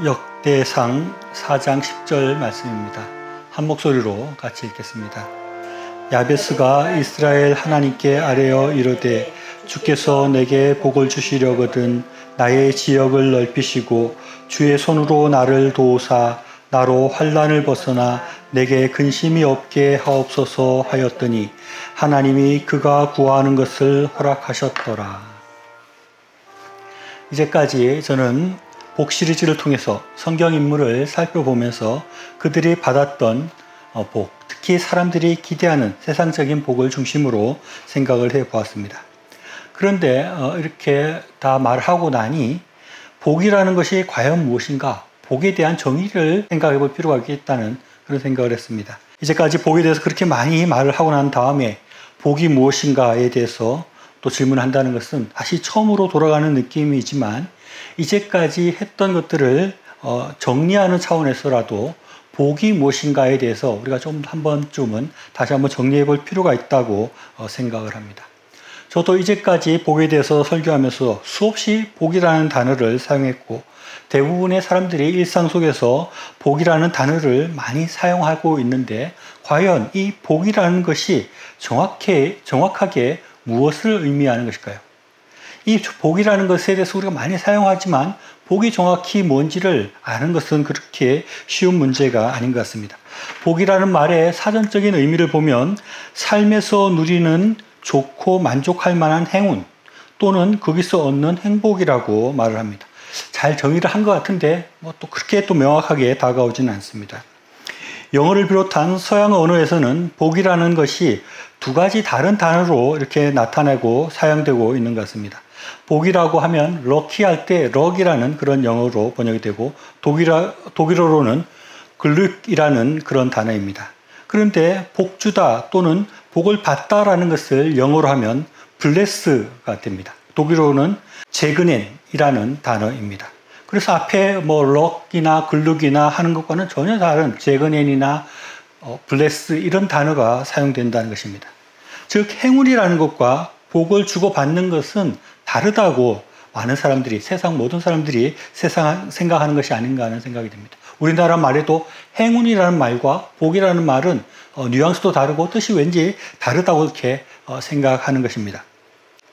역대상 4장 10절 말씀입니다. 한 목소리로 같이 읽겠습니다. 야베스가 이스라엘 하나님께 아뢰어 이르되 주께서 내게 복을 주시려거든 나의 지역을 넓히시고 주의 손으로 나를 도우사 나로 환난을 벗어나 내게 근심이 없게 하옵소서 하였더니 하나님이 그가 구하는 것을 허락하셨더라. 이제까지 저는 복 시리즈를 통해서 성경 인물을 살펴보면서 그들이 받았던 복, 특히 사람들이 기대하는 세상적인 복을 중심으로 생각을 해보았습니다. 그런데 이렇게 다 말하고 나니 복이라는 것이 과연 무엇인가? 복에 대한 정의를 생각해 볼 필요가 있다는 그런 생각을 했습니다. 이제까지 복에 대해서 그렇게 많이 말을 하고 난 다음에 복이 무엇인가에 대해서 또 질문한다는 것은 다시 처음으로 돌아가는 느낌이지만 이제까지 했던 것들을 정리하는 차원에서라도 복이 무엇인가에 대해서 우리가 좀 한 번쯤은 다시 한번 정리해 볼 필요가 있다고 생각을 합니다. 저도 이제까지 복에 대해서 설교하면서 수없이 복이라는 단어를 사용했고 대부분의 사람들이 일상 속에서 복이라는 단어를 많이 사용하고 있는데 과연 이 복이라는 것이 정확하게 무엇을 의미하는 것일까요? 이 복이라는 것에 대해서 우리가 많이 사용하지만 복이 정확히 뭔지를 아는 것은 그렇게 쉬운 문제가 아닌 것 같습니다. 복이라는 말의 사전적인 의미를 보면 삶에서 누리는 좋고 만족할 만한 행운 또는 거기서 얻는 행복이라고 말을 합니다. 잘 정의를 한 것 같은데 또 그렇게 또 명확하게 다가오지는 않습니다. 영어를 비롯한 서양 언어에서는 복이라는 것이 두 가지 다른 단어로 이렇게 나타내고 사용되고 있는 것 같습니다. 복이라고 하면 럭키 할 때 럭이라는 그런 영어로 번역이 되고 독일어로는 글룩이라는 그런 단어입니다. 그런데 복주다 또는 복을 받다라는 것을 영어로 하면 블레스가 됩니다. 독일어로는 제그넨이라는 단어입니다. 그래서 앞에 럭이나 글룩이나 하는 것과는 전혀 다른 제그넨이나 블레스 이런 단어가 사용된다는 것입니다. 즉 행운이라는 것과 복을 주고받는 것은 다르다고 많은 사람들이 모든 사람들이 생각하는 것이 아닌가 하는 생각이 듭니다. 우리나라 말에도 행운이라는 말과 복이라는 말은 뉘앙스도 다르고 뜻이 왠지 다르다고 이렇게 생각하는 것입니다.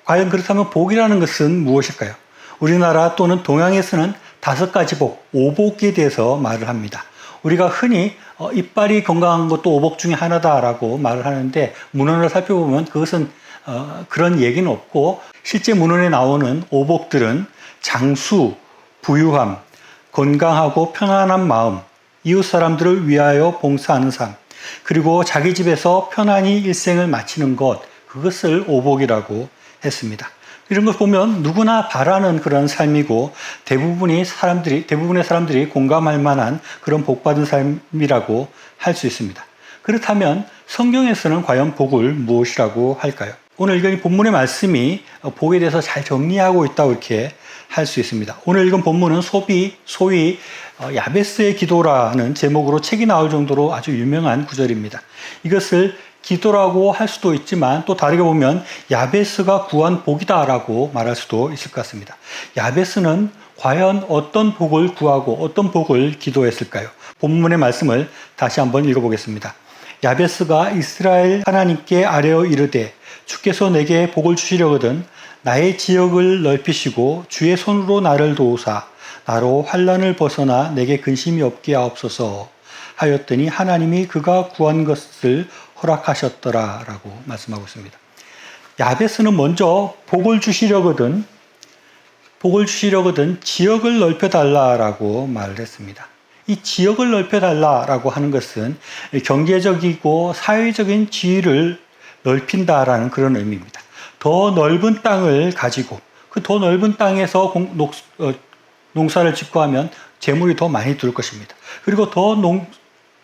과연 그렇다면 복이라는 것은 무엇일까요? 우리나라 또는 동양에서는 5가지 복, 오복에 대해서 말을 합니다. 우리가 흔히 이빨이 건강한 것도 오복 중에 하나다라고 말을 하는데 문헌을 살펴보면 그것은 그런 얘기는 없고 실제 문헌에 나오는 오복들은 장수, 부유함, 건강하고 편안한 마음, 이웃 사람들을 위하여 봉사하는 삶, 그리고 자기 집에서 편안히 일생을 마치는 것, 그것을 오복이라고 했습니다. 이런 걸 보면 누구나 바라는 그런 삶이고 대부분의 사람들이 공감할 만한 그런 복받은 삶이라고 할 수 있습니다. 그렇다면 성경에서는 과연 복을 무엇이라고 할까요? 오늘 읽은 본문의 말씀이 복에 대해서 잘 정리하고 있다고 이렇게 할 수 있습니다. 오늘 읽은 본문은 소위 야베스의 기도라는 제목으로 책이 나올 정도로 아주 유명한 구절입니다. 이것을 기도라고 할 수도 있지만 또 다르게 보면 야베스가 구한 복이다라고 말할 수도 있을 것 같습니다. 야베스는 과연 어떤 복을 구하고 어떤 복을 기도했을까요? 본문의 말씀을 다시 한번 읽어보겠습니다. 야베스가 이스라엘 하나님께 아뢰어 이르되 주께서 내게 복을 주시려거든 나의 지역을 넓히시고 주의 손으로 나를 도우사 나로 환난을 벗어나 내게 근심이 없게 하옵소서 하였더니 하나님이 그가 구한 것을 허락하셨더라 라고 말씀하고 있습니다. 야베스는 먼저 복을 주시려거든 지역을 넓혀달라라고 말을 했습니다. 이 지역을 넓혀달라라고 하는 것은 경제적이고 사회적인 지위를 넓힌다라는 그런 의미입니다. 더 넓은 땅을 가지고 그 더 넓은 땅에서 농사를 짓고 하면 재물이 더 많이 들 것입니다. 그리고 더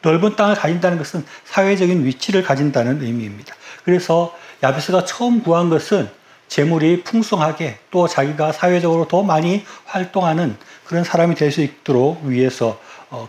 넓은 땅을 가진다는 것은 사회적인 위치를 가진다는 의미입니다. 그래서 야베스가 처음 구한 것은 재물이 풍성하게 또 자기가 사회적으로 더 많이 활동하는 그런 사람이 될 수 있도록 위해서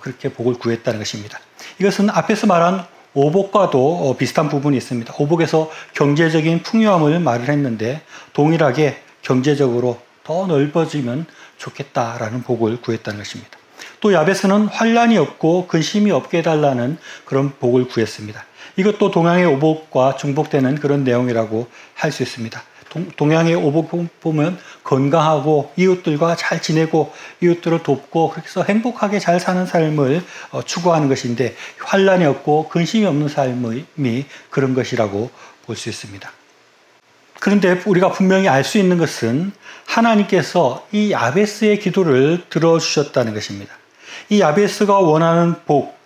그렇게 복을 구했다는 것입니다. 이것은 앞에서 말한 오복과도 비슷한 부분이 있습니다. 오복에서 경제적인 풍요함을 말을 했는데 동일하게 경제적으로 더 넓어지면 좋겠다라는 복을 구했다는 것입니다. 또 야베스는 환란이 없고 근심이 없게 해달라는 그런 복을 구했습니다. 이것도 동양의 오복과 중복되는 그런 내용이라고 할 수 있습니다. 동양의 오복 보면 건강하고 이웃들과 잘 지내고 이웃들을 돕고 그렇게 해서 행복하게 잘 사는 삶을 추구하는 것인데, 환란이 없고 근심이 없는 삶이 그런 것이라고 볼 수 있습니다. 그런데 우리가 분명히 알 수 있는 것은 하나님께서 이 야베스의 기도를 들어주셨다는 것입니다. 이 야베스가 원하는 복,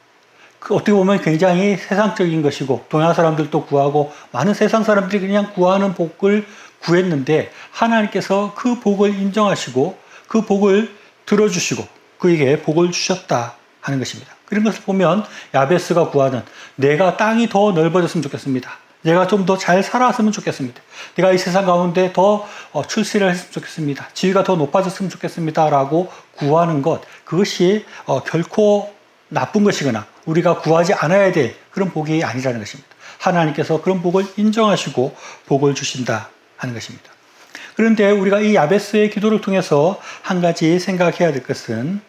어떻게 보면 굉장히 세상적인 것이고 동양 사람들도 구하고 많은 세상 사람들이 그냥 구하는 복을 구했는데, 하나님께서 그 복을 인정하시고 그 복을 들어주시고 그에게 복을 주셨다 하는 것입니다. 그런 것을 보면 야베스가 구하는, 내가 땅이 더 넓어졌으면 좋겠습니다. 내가 좀 더 잘 살았으면 좋겠습니다. 내가 이 세상 가운데 더 출세를 했으면 좋겠습니다. 지위가 더 높아졌으면 좋겠습니다. 라고 구하는 것, 그것이 결코 나쁜 것이거나 우리가 구하지 않아야 될 그런 복이 아니라는 것입니다. 하나님께서 그런 복을 인정하시고 복을 주신다 하는 것입니다. 그런데 우리가 이 야베스의 기도를 통해서 한 가지 생각해야 될 것은,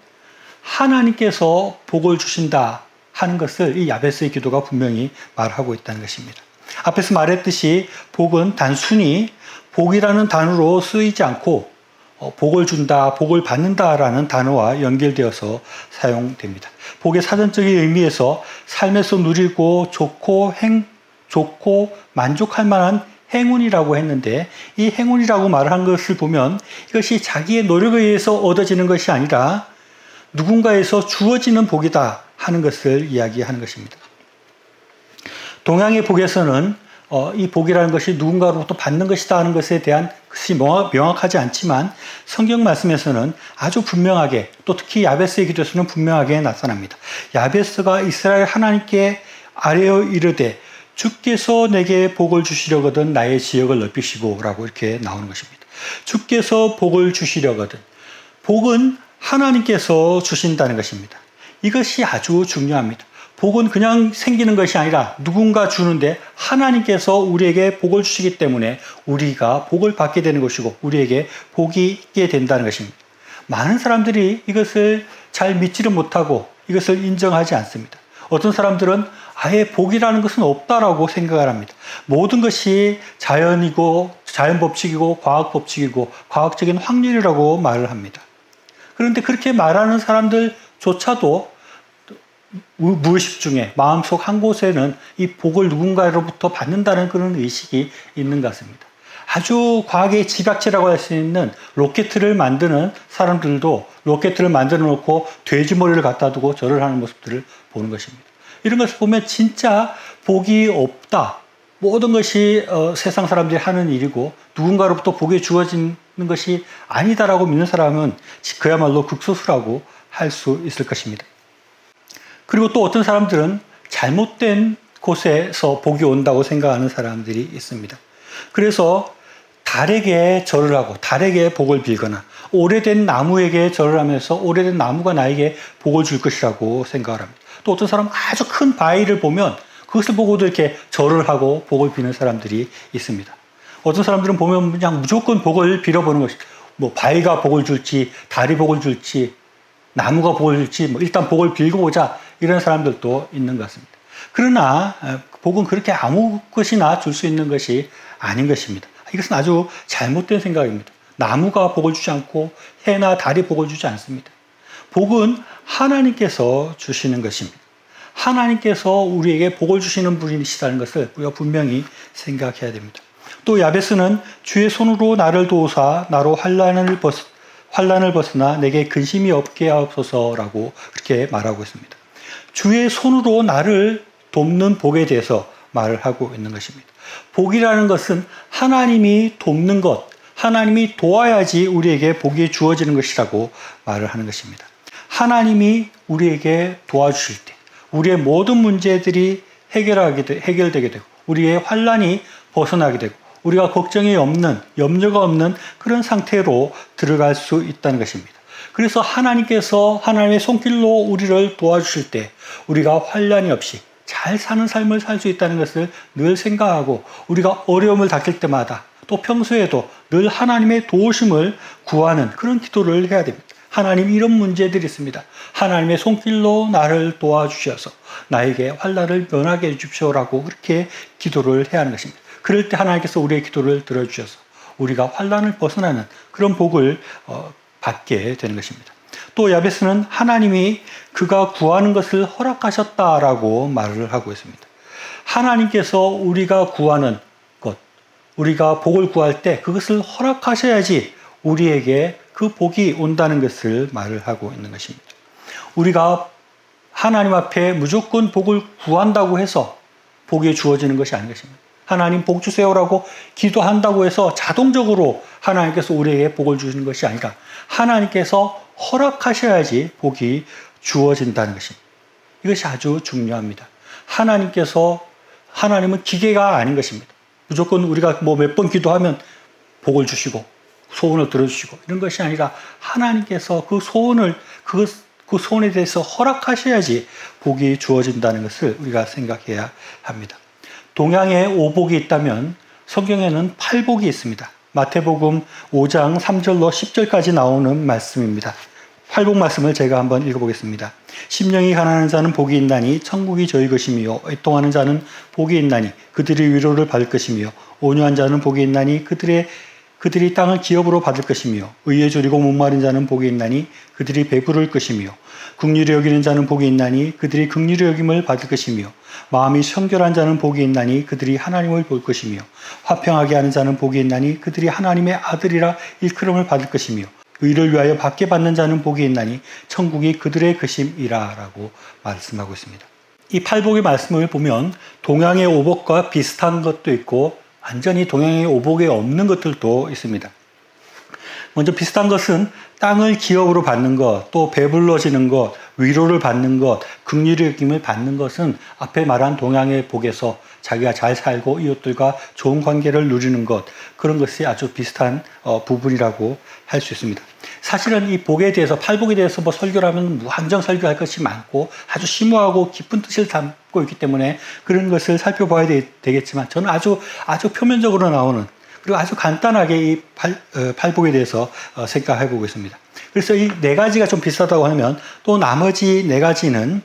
하나님께서 복을 주신다 하는 것을 이 야베스의 기도가 분명히 말하고 있다는 것입니다. 앞에서 말했듯이 복은 단순히 복이라는 단어로 쓰이지 않고 복을 준다, 복을 받는다라는 단어와 연결되어서 사용됩니다. 복의 사전적인 의미에서 삶에서 누리고 좋고 만족할 만한 행운이라고 했는데, 이 행운이라고 말한 것을 보면 이것이 자기의 노력에 의해서 얻어지는 것이 아니라 누군가에서 주어지는 복이다 하는 것을 이야기하는 것입니다. 동양의 복에서는 이 복이라는 것이 누군가로부터 받는 것이다 하는 것에 대한 것이 명확하지 않지만, 성경 말씀에서는 아주 분명하게, 또 특히 야베스의 기도에서는 분명하게 나타납니다. 야베스가 이스라엘 하나님께 아뢰어 이르되 주께서 내게 복을 주시려거든 나의 지역을 넓히시고 라고 이렇게 나오는 것입니다. 주께서 복을 주시려거든, 복은 하나님께서 주신다는 것입니다. 이것이 아주 중요합니다. 복은 그냥 생기는 것이 아니라 누군가 주는데, 하나님께서 우리에게 복을 주시기 때문에 우리가 복을 받게 되는 것이고 우리에게 복이 있게 된다는 것입니다. 많은 사람들이 이것을 잘 믿지를 못하고 이것을 인정하지 않습니다. 어떤 사람들은 아예 복이라는 것은 없다라고 생각을 합니다. 모든 것이 자연이고 자연 법칙이고 과학 법칙이고 과학적인 확률이라고 말을 합니다. 그런데 그렇게 말하는 사람들조차도 무의식 중에 마음속 한 곳에는 이 복을 누군가로부터 받는다는 그런 의식이 있는 것 같습니다. 아주 과학의 집약체라고 할 수 있는 로켓을 만드는 사람들도 로켓을 만들어 놓고 돼지 머리를 갖다 두고 절을 하는 모습들을 보는 것입니다. 이런 것을 보면 진짜 복이 없다, 모든 것이 세상 사람들이 하는 일이고 누군가로부터 복이 주어지는 것이 아니다라고 믿는 사람은 그야말로 극소수라고 할 수 있을 것입니다. 그리고 또 어떤 사람들은 잘못된 곳에서 복이 온다고 생각하는 사람들이 있습니다. 그래서 달에게 절을 하고 달에게 복을 빌거나 오래된 나무에게 절을 하면서 오래된 나무가 나에게 복을 줄 것이라고 생각을 합니다. 또 어떤 사람은 아주 큰 바위를 보면 그것을 보고도 이렇게 절을 하고 복을 비는 사람들이 있습니다. 어떤 사람들은 보면 그냥 무조건 복을 빌어보는 것입니다. 바위가 복을 줄지, 달이 복을 줄지, 나무가 복을 줄지, 일단 복을 빌고 오자, 이런 사람들도 있는 것 같습니다. 그러나 복은 그렇게 아무 것이나 줄 수 있는 것이 아닌 것입니다. 이것은 아주 잘못된 생각입니다. 나무가 복을 주지 않고 해나 달이 복을 주지 않습니다. 복은 하나님께서 주시는 것입니다. 하나님께서 우리에게 복을 주시는 분이시라는 것을 우리가 분명히 생각해야 됩니다. 또 야베스는 주의 손으로 나를 도우사 나로 환난을 벗으나 내게 근심이 없게 하옵소서라고 그렇게 말하고 있습니다. 주의 손으로 나를 돕는 복에 대해서 말을 하고 있는 것입니다. 복이라는 것은 하나님이 돕는 것, 하나님이 도와야지 우리에게 복이 주어지는 것이라고 말을 하는 것입니다. 하나님이 우리에게 도와주실 때 우리의 모든 문제들이 해결되게 되고 우리의 환난이 벗어나게 되고 우리가 걱정이 없는, 염려가 없는 그런 상태로 들어갈 수 있다는 것입니다. 그래서 하나님께서 하나님의 손길로 우리를 도와주실 때 우리가 환난이 없이 잘 사는 삶을 살 수 있다는 것을 늘 생각하고 우리가 어려움을 닥칠 때마다 또 평소에도 늘 하나님의 도우심을 구하는 그런 기도를 해야 됩니다. 하나님 이런 문제들이 있습니다. 하나님의 손길로 나를 도와주셔서 나에게 환난을 면하게 해주십시오라고 그렇게 기도를 해야 하는 것입니다. 그럴 때 하나님께서 우리의 기도를 들어주셔서 우리가 환난을 벗어나는 그런 복을 받게 되는 것입니다. 또 야베스는 하나님이 그가 구하는 것을 허락하셨다라고 말을 하고 있습니다. 하나님께서 우리가 구하는 것, 우리가 복을 구할 때 그것을 허락하셔야지 우리에게 그 복이 온다는 것을 말을 하고 있는 것입니다. 우리가 하나님 앞에 무조건 복을 구한다고 해서 복이 주어지는 것이 아닌 것입니다. 하나님 복 주세요라고 기도한다고 해서 자동적으로 하나님께서 우리에게 복을 주시는 것이 아니라 하나님께서 허락하셔야지 복이 주어진다는 것입니다. 이것이 아주 중요합니다. 하나님은 기계가 아닌 것입니다. 무조건 우리가 몇 번 기도하면 복을 주시고 소원을 들어주시고 이런 것이 아니라 하나님께서 그 소원에 대해서 허락하셔야지 복이 주어진다는 것을 우리가 생각해야 합니다. 동양에 오복이 있다면 성경에는 팔복이 있습니다. 마태복음 5장 3절로 10절까지 나오는 말씀입니다. 팔복 말씀을 제가 한번 읽어보겠습니다. 심령이 가난한 자는 복이 있나니 천국이 저희 것이며 애통하는 자는 복이 있나니 그들이 위로를 받을 것이며 온유한 자는 복이 있나니 그들이 땅을 기업으로 받을 것이며 의에 줄이고 목마른 자는 복이 있나니 그들이 배부를 것이며 긍휼히 여기는 자는 복이 있나니 그들이 긍휼히 여김을 받을 것이며 마음이 청결한 자는 복이 있나니 그들이 하나님을 볼 것이며 화평하게 하는 자는 복이 있나니 그들이 하나님의 아들이라 일컬음을 받을 것이며 의를 위하여 받게 받는 자는 복이 있나니 천국이 그들의 것임이라 라고 말씀하고 있습니다. 이 팔복의 말씀을 보면 동양의 오복과 비슷한 것도 있고 완전히 동양의 오복에 없는 것들도 있습니다. 먼저 비슷한 것은 땅을 기업으로 받는 것, 또 배불러지는 것, 위로를 받는 것, 긍휼의 여김을 받는 것은 앞에 말한 동양의 복에서 자기가 잘 살고 이웃들과 좋은 관계를 누리는 것, 그런 것이 아주 비슷한 부분이라고 할 수 있습니다. 사실은 이 복에 대해서, 팔복에 대해서 설교를 하면 무한정 설교할 것이 많고 아주 심오하고 깊은 뜻을 담고 있기 때문에 그런 것을 살펴봐야 되겠지만 저는 아주 표면적으로 나오는 그리고 아주 간단하게 이 팔복에 대해서 생각해 보고 있습니다. 그래서 이 네 가지가 좀 비슷하다고 하면 또 나머지 네 가지는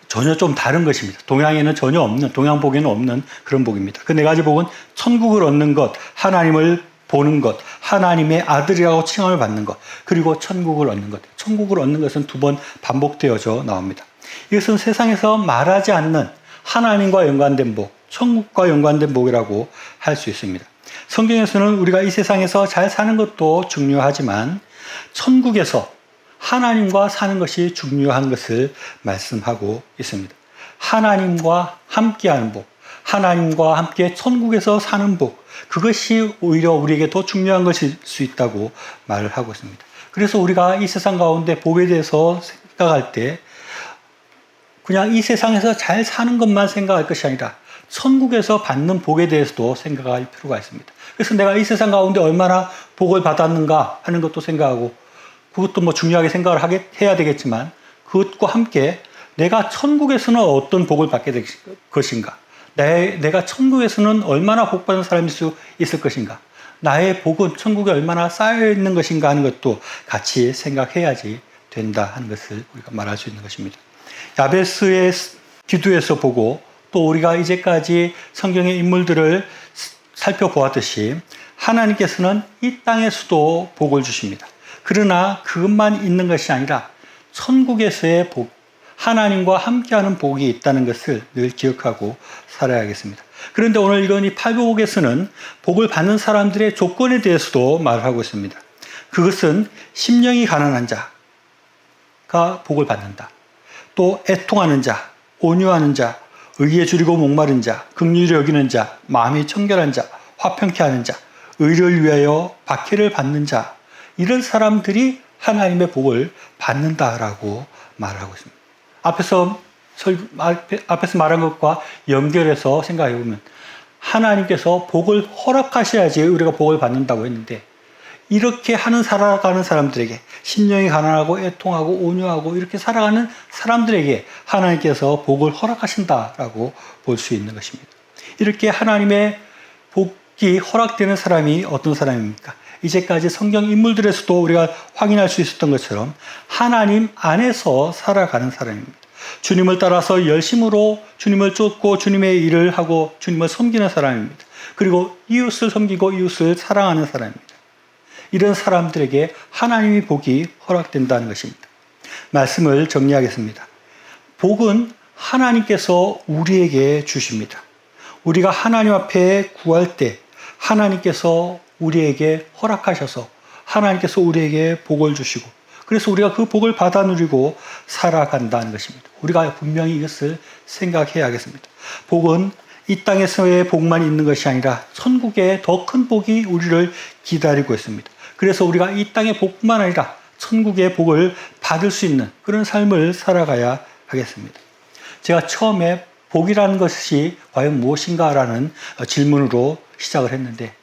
전혀 좀 다른 것입니다. 동양에는 전혀 없는, 동양복에는 없는 그런 복입니다. 그 네 가지 복은 천국을 얻는 것, 하나님을 보는 것, 하나님의 아들이라고 칭함을 받는 것, 그리고 천국을 얻는 것. 천국을 얻는 것은 2번 반복되어져 나옵니다. 이것은 세상에서 말하지 않는 하나님과 연관된 복, 천국과 연관된 복이라고 할 수 있습니다. 성경에서는 우리가 이 세상에서 잘 사는 것도 중요하지만 천국에서 하나님과 사는 것이 중요한 것을 말씀하고 있습니다. 하나님과 함께하는 복, 하나님과 함께 천국에서 사는 복, 그것이 오히려 우리에게 더 중요한 것일 수 있다고 말을 하고 있습니다. 그래서 우리가 이 세상 가운데 복에 대해서 생각할 때 그냥 이 세상에서 잘 사는 것만 생각할 것이 아니라 천국에서 받는 복에 대해서도 생각할 필요가 있습니다. 그래서 내가 이 세상 가운데 얼마나 복을 받았는가 하는 것도 생각하고 그것도 중요하게 생각을 해야 되겠지만 그것과 함께 내가 천국에서는 어떤 복을 받게 될 것인가, 내가 천국에서는 얼마나 복받은 사람일 수 있을 것인가, 나의 복은 천국에 얼마나 쌓여 있는 것인가 하는 것도 같이 생각해야지 된다 하는 것을 우리가 말할 수 있는 것입니다. 야베스의 기도에서 보고 또 우리가 이제까지 성경의 인물들을 살펴보았듯이 하나님께서는 이 땅에서도 복을 주십니다. 그러나 그것만 있는 것이 아니라 천국에서의 복, 하나님과 함께하는 복이 있다는 것을 늘 기억하고 살아야겠습니다. 그런데 오늘 읽은 이 팔복에서는 복을 받는 사람들의 조건에 대해서도 말을 하고 있습니다. 그것은 심령이 가난한 자가 복을 받는다. 또 애통하는 자, 온유하는 자, 의에 줄이고 목마른 자, 긍휼히 여기는 자, 마음이 청결한 자, 화평케 하는 자, 의를 위하여 박해를 받는 자, 이런 사람들이 하나님의 복을 받는다라고 말하고 있습니다. 앞에서 말한 것과 연결해서 생각해 보면 하나님께서 복을 허락하셔야지 우리가 복을 받는다고 했는데 이렇게 살아가는 사람들에게 심령이 가난하고 애통하고 온유하고 이렇게 살아가는 사람들에게 하나님께서 복을 허락하신다라고 볼 수 있는 것입니다. 이렇게 하나님의 복이 허락되는 사람이 어떤 사람입니까? 이제까지 성경 인물들에서도 우리가 확인할 수 있었던 것처럼 하나님 안에서 살아가는 사람입니다. 주님을 따라서 열심으로 주님을 쫓고 주님의 일을 하고 주님을 섬기는 사람입니다. 그리고 이웃을 섬기고 이웃을 사랑하는 사람입니다. 이런 사람들에게 하나님의 복이 허락된다는 것입니다. 말씀을 정리하겠습니다. 복은 하나님께서 우리에게 주십니다. 우리가 하나님 앞에 구할 때 하나님께서 우리에게 허락하셔서 하나님께서 우리에게 복을 주시고 그래서 우리가 그 복을 받아 누리고 살아간다는 것입니다. 우리가 분명히 이것을 생각해야겠습니다. 복은 이 땅에서의 복만 있는 것이 아니라 천국의 더 큰 복이 우리를 기다리고 있습니다. 그래서 우리가 이 땅의 복만 아니라 천국의 복을 받을 수 있는 그런 삶을 살아가야 하겠습니다. 제가 처음에 복이라는 것이 과연 무엇인가라는 질문으로 시작을 했는데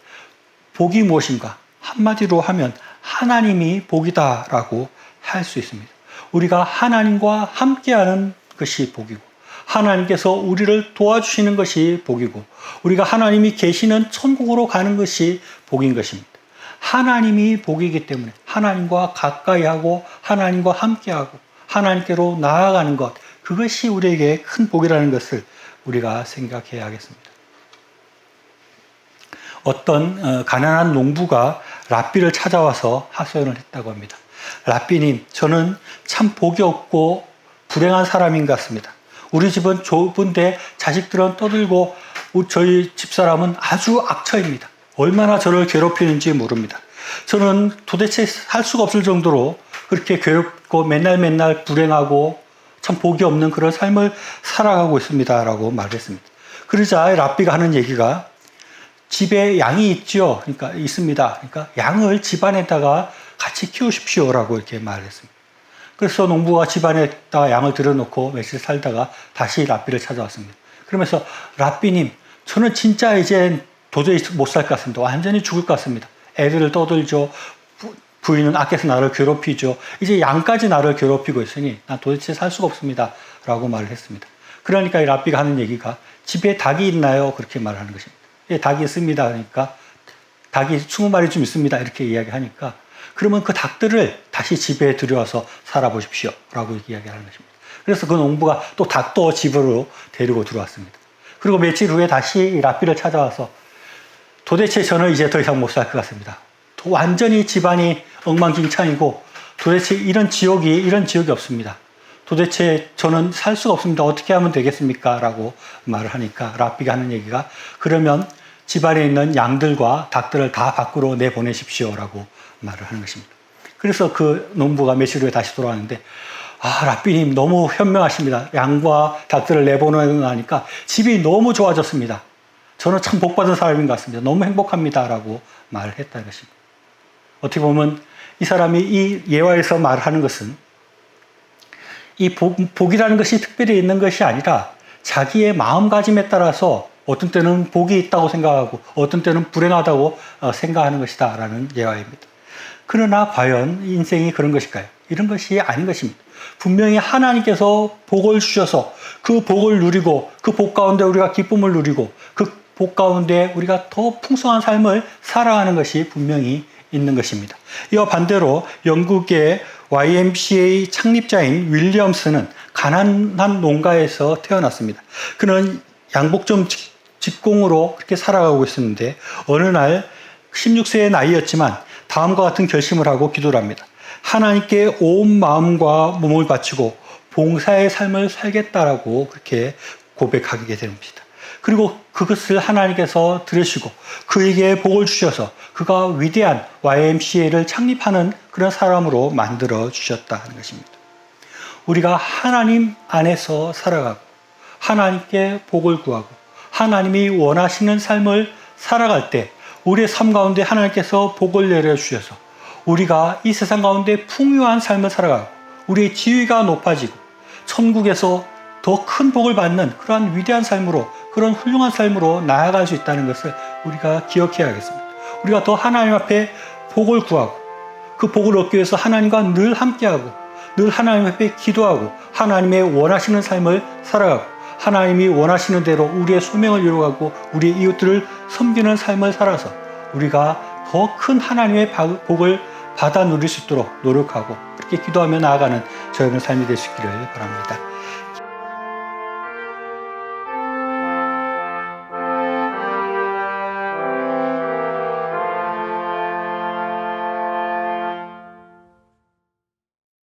복이 무엇인가? 한마디로 하면 하나님이 복이다라고 할 수 있습니다. 우리가 하나님과 함께하는 것이 복이고 하나님께서 우리를 도와주시는 것이 복이고 우리가 하나님이 계시는 천국으로 가는 것이 복인 것입니다. 하나님이 복이기 때문에 하나님과 가까이 하고 하나님과 함께하고 하나님께로 나아가는 것 그것이 우리에게 큰 복이라는 것을 우리가 생각해야 하겠습니다. 어떤 가난한 농부가 랍비를 찾아와서 하소연을 했다고 합니다. 랍비님, 저는 참 복이 없고 불행한 사람인 것 같습니다. 우리 집은 좁은데 자식들은 떠들고 저희 집사람은 아주 악처입니다. 얼마나 저를 괴롭히는지 모릅니다. 저는 도대체 살 수가 없을 정도로 그렇게 괴롭고 맨날 불행하고 참 복이 없는 그런 삶을 살아가고 있습니다. 라고 말했습니다. 그러자 랍비가 하는 얘기가 집에 양이 있죠. 그러니까 있습니다. 그러니까 양을 집안에다가 같이 키우십시오라고 이렇게 말했습니다. 그래서 농부가 집안에다가 양을 들여놓고 며칠 살다가 다시 랍비를 찾아왔습니다. 그러면서 랍비님, 저는 진짜 이제 도저히 못 살 것 같습니다. 완전히 죽을 것 같습니다. 애들을 떠들죠. 부인은 아껴서 나를 괴롭히죠. 이제 양까지 나를 괴롭히고 있으니 난 도대체 살 수가 없습니다. 라고 말을 했습니다. 그러니까 이 랍비가 하는 얘기가 집에 닭이 있나요? 그렇게 말하는 것입니다. 예, 닭이 있습니다. 그러니까 닭이 20마리 좀 있습니다. 이렇게 이야기하니까 그러면 그 닭들을 다시 집에 들여와서 살아보십시오. 라고 이야기하는 것입니다. 그래서 그 농부가 또 닭도 집으로 데리고 들어왔습니다. 그리고 며칠 후에 다시 랍비를 찾아와서 도대체 저는 이제 더 이상 못 살 것 같습니다. 완전히 집안이 엉망진창이고 도대체 이런 지옥이 없습니다. 도대체 저는 살 수가 없습니다. 어떻게 하면 되겠습니까? 라고 말을 하니까 랍비가 하는 얘기가 그러면 집안에 있는 양들과 닭들을 다 밖으로 내보내십시오. 라고 말을 하는 것입니다. 그래서 그 농부가 며칠 후에 다시 돌아왔는데 랍비님 너무 현명하십니다. 양과 닭들을 내보내고 나니까 집이 너무 좋아졌습니다. 저는 참 복받은 사람인 것 같습니다. 너무 행복합니다. 라고 말을 했다는 것입니다. 어떻게 보면 이 사람이 이 예화에서 말하는 것은 이 복이라는 것이 특별히 있는 것이 아니라 자기의 마음가짐에 따라서 어떤 때는 복이 있다고 생각하고 어떤 때는 불행하다고 생각하는 것이다 라는 예화입니다. 그러나 과연 인생이 그런 것일까요? 이런 것이 아닌 것입니다. 분명히 하나님께서 복을 주셔서 그 복을 누리고 그 복 가운데 우리가 기쁨을 누리고 그 복 가운데 우리가 더 풍성한 삶을 살아가는 것이 분명히 있는 것입니다. 이와 반대로 영국의 YMCA 창립자인 윌리엄스는 가난한 농가에서 태어났습니다. 그는 양복점 직공으로 그렇게 살아가고 있었는데 어느 날 16세의 나이였지만 다음과 같은 결심을 하고 기도를 합니다. 하나님께 온 마음과 몸을 바치고 봉사의 삶을 살겠다라고 그렇게 고백하게 됩니다. 그리고 그것을 하나님께서 들으시고 그에게 복을 주셔서 그가 위대한 YMCA를 창립하는 그런 사람으로 만들어 주셨다는 것입니다. 우리가 하나님 안에서 살아가고 하나님께 복을 구하고 하나님이 원하시는 삶을 살아갈 때 우리의 삶 가운데 하나님께서 복을 내려주셔서 우리가 이 세상 가운데 풍요한 삶을 살아가고 우리의 지위가 높아지고 천국에서 더 큰 복을 받는 그러한 위대한 삶으로 그런 훌륭한 삶으로 나아갈 수 있다는 것을 우리가 기억해야겠습니다. 우리가 더 하나님 앞에 복을 구하고 그 복을 얻기 위해서 하나님과 늘 함께하고 늘 하나님 앞에 기도하고 하나님의 원하시는 삶을 살아가고 하나님이 원하시는 대로 우리의 소명을 이루어가고 우리의 이웃들을 섬기는 삶을 살아서 우리가 더 큰 하나님의 복을 받아 누릴 수 있도록 노력하고 그렇게 기도하며 나아가는 저 여러분의 삶이 될 수 있기를 바랍니다.